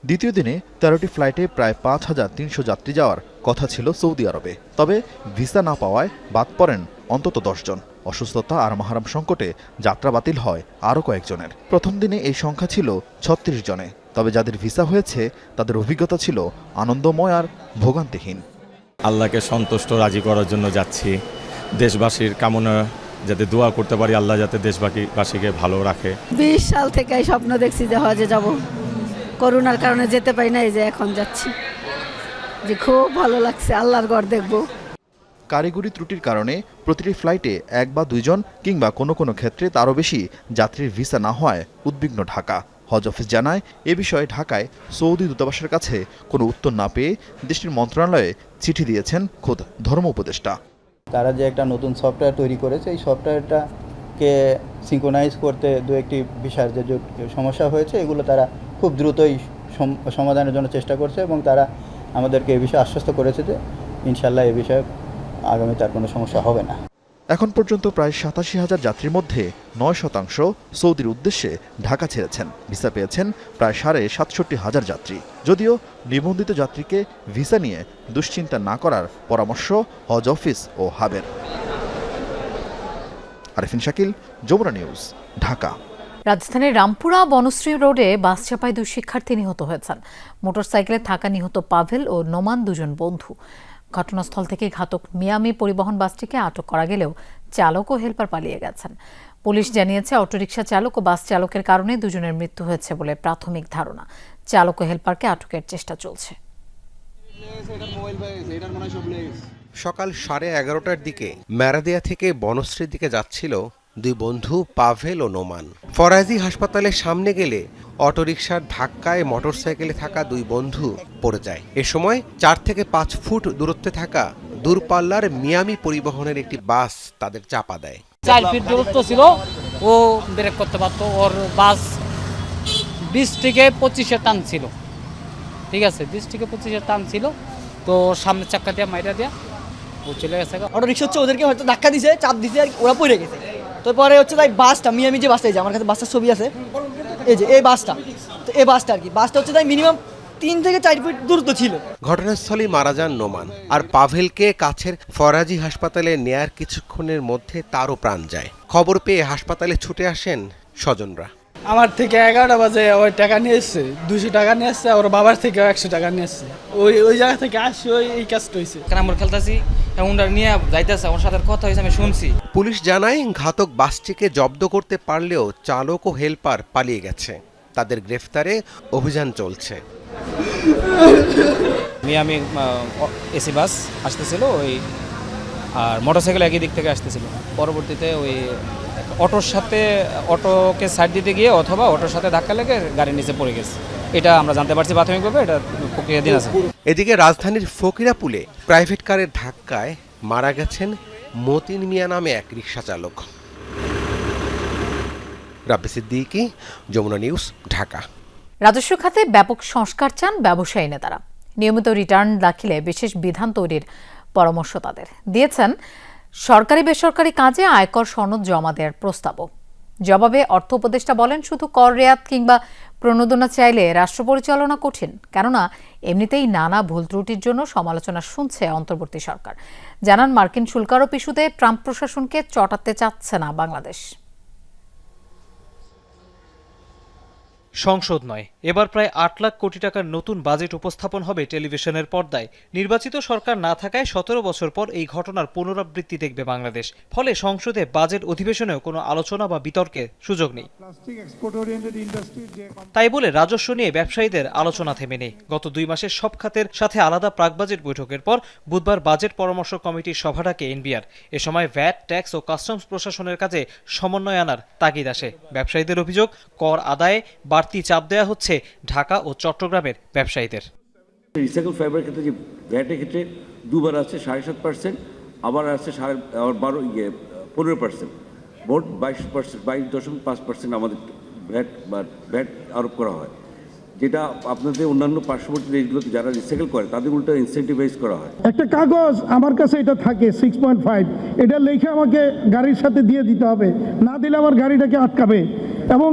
দ্বিতীয় দিনে 13টি ফ্লাইটে প্রায় 5300 যাত্রী যাওয়ার কথা ছিল সৌদি আরবে। তবে ভিসা না পাওয়ায় বাদ পড়েন অন্তত 10 জন। অসুস্থতা আর মাহারাম সংকটে যাত্রা বাতিল হয় আরও কয়েকজনের। প্রথম দিনে এই সংখ্যা ছিল 36 জনে। তবে যাদের ভিসা হয়েছে তাদের অভিজ্ঞতা ছিল আনন্দময় আর ভোগান্তিহীন। আল্লাহকে সন্তুষ্ট রাজি করার জন্য যাচ্ছি। দেশবাসীর কামনা যাতে দোয়া করতে পারি, আল্লাহ যাতে দেশবাসীকে ভালো রাখে। 20 সাল থেকে স্বপ্ন দেখছি যে হজে যাব, করোনার কারণে যেতে পারি না, এই যে এখন যাচ্ছি, যে খুব ভালো লাগছে, আল্লাহর ঘর দেখব। কারিগরি ত্রুটির কারণে প্রতিটি ফ্লাইটে 1 বা 2 জন কিংবা কোনো কোনো ক্ষেত্রে তারও বেশি যাত্রীর ভিসা না হওয়ায় উদ্বিগ্ন ঢাকা। হজ অফিস জানায়, এ বিষয়ে ঢাকায় সৌদি দূতাবাসের কাছে কোনো উত্তর না পেয়ে দেশটির মন্ত্রণালয়ে চিঠি দিয়েছেন খোদ ধর্ম উপদেষ্টা। তারা যে একটা নতুন সফটওয়্যার তৈরি করেছে, এই সফটওয়্যারটাকে সিঙ্ক্রোনাইজ করতে দু একটি বিষয়ের যে সমস্যা হয়েছে এগুলো তারা খুব দ্রুতই সমাধানের জন্য চেষ্টা করছে এবং তারা আমাদেরকে এ বিষয়ে আশ্বস্ত করেছে যে ইনশাল্লাহ এ বিষয়ে আগামীতে আর কোনো সমস্যা হবে না। এখন পর্যন্ত প্রায় 87,000 যাত্রীর মধ্যে 9% সৌদির উদ্দেশ্যে ঢাকা ছেড়েছেন। ভিসা পেয়েছেন প্রায় 67,500 যাত্রী। যদিও নিবন্ধিত যাত্রীকে ভিসা নিয়ে দুশ্চিন্তা না করার পরামর্শ হজ অফিস ও হাবের। আরিফিন শাকিল, যমুনা নিউজ, ঢাকা। রাজধানীর রামপুরা বনশ্রী রোডে বাস চাপায় 2 শিক্ষার্থী নিহত হয়েছেন। মোটরসাইকেলে থাকা নিহত পাভেল ও নোমান 2 জন বন্ধু। ঘটনাস্থল থেকে ঘাতক মিয়ামি পরিবহন বাসটিকে আটক করা গেলেও চালক ও হেলপার পালিয়ে গেছেন। পুলিশ জানিয়েছে, অটোরিকশা চালক ও বাস চালকের কারণে 2 জনের মৃত্যু হয়েছে বলে প্রাথমিক ধারণা। চালক ও হেলপারকে আটকের চেষ্টা চলছে। সকাল 11:30টার দিকে ম্যারাদিয়া থেকে বনশ্রীর দিকে যাচ্ছিল 2 বন্ধু পাভেল ও নোমান। ফরাজি হাসপাতালের সামনে গেলে অটোরিকশার ধাক্কায় মোটরসাইকেলে থাকা 2 বন্ধু পড়ে যায়। এ সময় 4 থেকে 5 ফুট দূরত্বে থাকা দূরপাল্লার মিয়ামি পরিবহনের একটি বাস তাদের চাপা দেয়। 4 ফিট দূরত্ব ছিল, ও ব্রেক করতে পারতো। ওর বাস 20 থেকে 25-এর টান ছিল, ঠিক আছে, 20 থেকে 25-এর টান ছিল। তো সামনের চাক্কা দিয়ে মাইরা দিয়া ও চলে গেছে। অটোরিকশা ওদেরকে হয়তো ধাক্কা দিছে, চাপ দিছে, আর ওরা পড়ে গেছে। তো পরে তাই বাসটা মিয়ামি যে বাসটা, আমার কাছে বাসটার ছবি আছে, এই যে এই বাসটা, তো এই বাসটা আর কি, বাসটা তাই মিনিমাম 3 থেকে 4 ফিট দূরত্ব ছিল। ঘটনাস্থলেই মারা যান নোমান। আর পাভেলকে কাছের ফরাজি হাসপাতালে নেয়ার কিছুক্ষণের মধ্যে তারও প্রাণ যায়। খবর পেয়ে হাসপাতালে ছুটে আসেন স্বজনরা। আমার থেকে 11টা বাজে ওই টাকা নিয়ে এসছে, 200 টাকা নিয়ে এসছে, ওর বাবার থেকে 100 টাকা নিয়ে এসছে। ওই জায়গা থেকে আসছে, এই কাজটা হয়েছে। আমরা খেলতেছি, ওনার নিয়ে যাইতেছে, ওর সাথে কথা হয়েছে, আমি শুনছি। পুলিশ জানায়, ঘাতক বাসটিকে জব্দ করতে পারলেও চালক ও হেলপার পালিয়ে গেছে। তাদের গ্রেফতারে অভিযান চলছে। মিয়ামি এসি বাস আসতেছিল ওই, আর মোটরসাইকেল একই দিক থেকে আসতেছিল। পরবর্তীতে ওই অটোকে সাইড দিতে গিয়ে অথবা অটোর সাথে ধাক্কা লেগে গাড়ির নিচে পড়ে গেছে, এটা আমরা জানতে পারছি প্রাথমিকভাবে। এটা প্রক্রিয়াধীন আছে। এদিকে রাজধানীর ফকিরাপুলে প্রাইভেট কারের ধাক্কায় মারা গেছেন মতিন মিয়া নামে এক রিকশা চালক। রাব্বি সিদ্দিকী, যমুনা নিউজ, ঢাকা। রাজস্ব খাতে ব্যাপক সংস্কার চান ব্যবসায়ী নেতারা। নিয়মিত রিটার্ন দাখিলে বিশেষ বিধান তৈরির পরামর্শ তাদের দিয়েছেন। সরকারি বেসরকারি কাজে আয়কর সনদ জমা দেওয়ার প্রস্তাবও। জবাবে অর্থ উপদেষ্টা বলেন, শুধু কর রেয়াত কিংবা প্রণোদনা চাইলে রাষ্ট্র পরিচালনা কঠিন, কেননা এমনিতেই নানা ভুল ত্রুটির জন্য সমালোচনা শুনছে অন্তর্বর্তী সরকার। জানান, মার্কিন শুল্কারোপ ইস্যুতে ট্রাম্প প্রশাসনকে চটাতে চাচ্ছে না বাংলাদেশ। সংসদ নয়, এবার প্রায় ৮ লাখ কোটি টাকার নতুন বাজেট উপস্থাপন হবে টেলিভিশনের পর্দায়। নির্বাচিত সরকার না থাকায় ১৭ বছর পর এই ঘটনার পুনরাবৃত্তি দেখবে বাংলাদেশ। ফলে সংসদে বাজেট অধিবেশনেও কোনো আলোচনা বা বিতর্কের সুযোগ নেই। তাই বলে রাজস্ব নিয়ে ব্যবসায়ীদের আলোচনা থেমে নেই। গত ২ মাসের সব খাতের সাথে আলাদা প্রাক বাজেট বৈঠকের পর বুধবার বাজেট পরামর্শ কমিটির সভা ডাকে এনবিআর। এ সময় ভ্যাট, ট্যাক্স ও কাস্টমস প্রশাসনের কাজে সমন্বয় আনার তাগিদ আসে। ব্যবসায়ীদের অভিযোগ, কর আদায়ে বাড়তি চাপ দেওয়া হচ্ছে ঢাকা ও চট্টগ্রামের ব্যবসায়ীদের। রিসাইকেল ফাইবারের ক্ষেত্রে যে ভ্যাটের ক্ষেত্রে দুবার আছে 7.5%, আবার আছে 15%, মোট 22.5% আমাদের ভ্যাট আরোপ করা হয়, যেটা আপনাদের অন্যান্য পার্শ্ববর্তী দেশগুলোতে যারা রিসাইকেল করে তাদের উল্টো ইনসেন্টিভাইজ করা হয়। একটা কাগজ আমার কাছে এটা থাকে 6.5, এটা লিখে আমাকে গাড়ির সাথে দিয়ে দিতে হবে, না দিলে আমার গাড়িটাকে আটকাবে এবং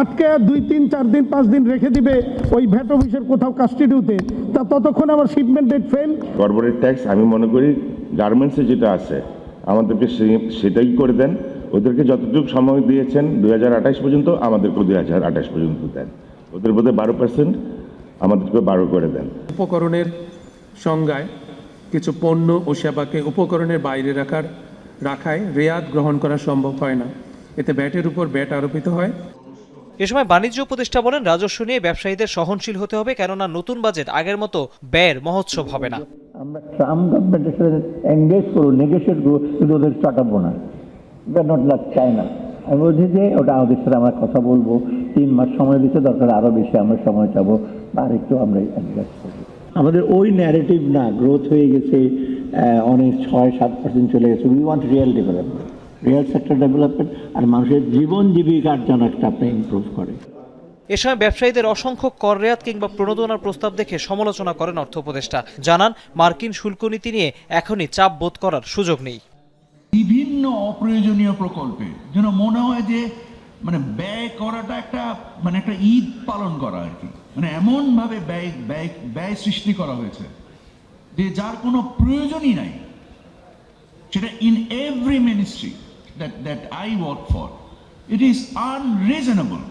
আটকে 2, 3, 4 দিন 5 দিন রেখে দিবে ওই ভ্যাট অফিসের কোথাও কাস্টডিতে। তা ততক্ষণ আমার shipment date fail. Corporate tax আমি মনে করি গার্মেন্টসে যেটা আছে আমাদেরকে সেটাই করে দেন। ওদেরকে যতটুকু সময় দিয়েছেন 2028 পর্যন্ত, আমাদেরকে 2028 পর্যন্ত দেন। ওদের বোধ 12%, আমাদেরকে 12 করে দেন। উপকরণের সংজ্ঞায় কিছু পণ্য ও সেবাকে উপকরণের বাইরে রাখায় রেয়াত গ্রহণ করা সম্ভব হয় না, এতে ভ্যাটের উপর ভ্যাট আরোপিত হয়। এ সময় বাণিজ্য উপদেষ্টা বলেন, রাজস্ব নিয়ে ব্যবসায়ীদের সহনশীল হতে হবে, কেননা নতুন বাজেট আগের মতো ব্যয়ের মহোৎসব হবে না। আমরা ট্রাম্প গভর্নমেন্টের সাথে এঙ্গেজ করবো, নেগোশিয়েট করবো, কিন্তু ওদের চটাবো না। Not like China. আমি বলছি যে ওটা আমাদের সাথে আমরা কথা বলবো, 3 মাস সময় দিতে দরকার, আরও বেশি আমরা সময় চাবো, আর একটু আমরা অ্যাডজাস্ট করবো। আমাদের ওই ন্যারেটিভ না, গ্রোথ হয়ে গেছে অনেক 6-7% চলে গেছে। We want real development, real sector development, আর মানুষের জীবন জীবিকার জন্য একটা আপনি ইমপ্রুভ করে। এ সময় ব্যবসায়ীদের অসংখ্য কর রেয়াত কিংবা প্রণোদনার প্রস্তাব দেখে সমালোচনা করেন অর্থ উপদেষ্টা। জানান, মার্কিন শুল্ক নীতি নিয়ে এখনই চাপ বোধ করার সুযোগ নেই। বিভিন্ন অপ্রয়োজনীয় প্রকল্পে যেন মনে হয় যে ব্যয় করাটা একটা ঈদ পালন করা আর কি, এমনভাবে ব্যয় সৃষ্টি করা হয়েছে যে যার কোনো প্রয়োজনই নাই। সেটা in every ministry that I work for, it is unreasonable.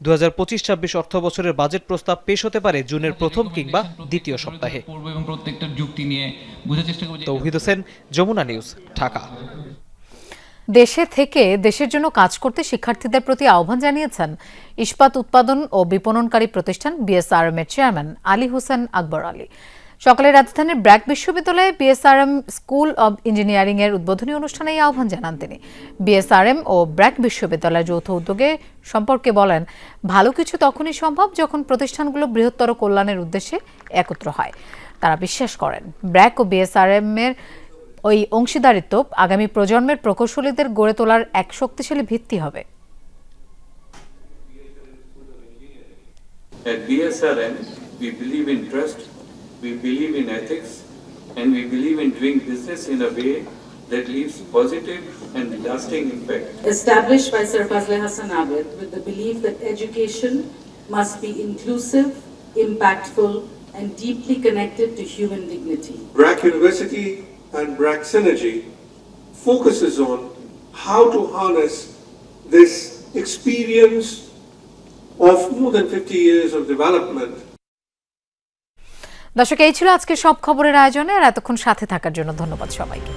2025-26 অর্থ বছরের বাজেট প্রস্তাব পেশ হতে পারে জুনের প্রথম কিংবা দ্বিতীয় সপ্তাহে। প্রত্যেকটা যুক্তি নিয়ে বোঝার চেষ্টা করব। তৌহিদ হোসেন, যমুনা নিউজ, ঢাকা। দেশে থেকে দেশের জন্য কাজ করতে শিক্ষার্থীদের প্রতি আহ্বান জানিয়েছেন ইস্পাত উৎপাদন ও বিপণনকারী প্রতিষ্ঠান বিএসআরএম এর চেয়ারম্যান আলী হোসেন আকবর আলী। সকালে রাজধানীর ব্র্যাক বিশ্ববিদ্যালয়ে বিএসআরএম স্কুল অব ইঞ্জিনিয়ারিং এর উদ্বোধনী অনুষ্ঠানে এই আহ্বান জানান তিনি। বিএসআরএম ও ব্র্যাক বিশ্ববিদ্যালয়ের যৌথ উদ্যোগে সম্পর্কে বলেন, ভালো কিছু তখনই সম্ভব যখন প্রতিষ্ঠানগুলো বৃহত্তর কল্যাণের উদ্দেশ্যে একত্র হয়। তারা বিশ্বাস করেন ব্র্যাক ও বিএসআরএম এর ওই অংশীদারিত্ব আগামী প্রজন্মের প্রকৌশলীদের গড়ে তোলার এক শক্তিশালী ভিত্তি হবে। At BSRM, we believe in trust, we believe in ethics, and we believe in doing business in a way that leaves positive and lasting impact. Established by Sir Fazle Hassan Abid with the belief that education must be inclusive, impactful, and deeply connected to human dignity. BRAC University and BRAC Synergy focuses on how to harness this experience of more than 50 years of development. দর্শক, এই ছিল আজকের সব খবরের আয়োজনে, আর এতক্ষণ সাথে থাকার জন্য ধন্যবাদ সবাইকে।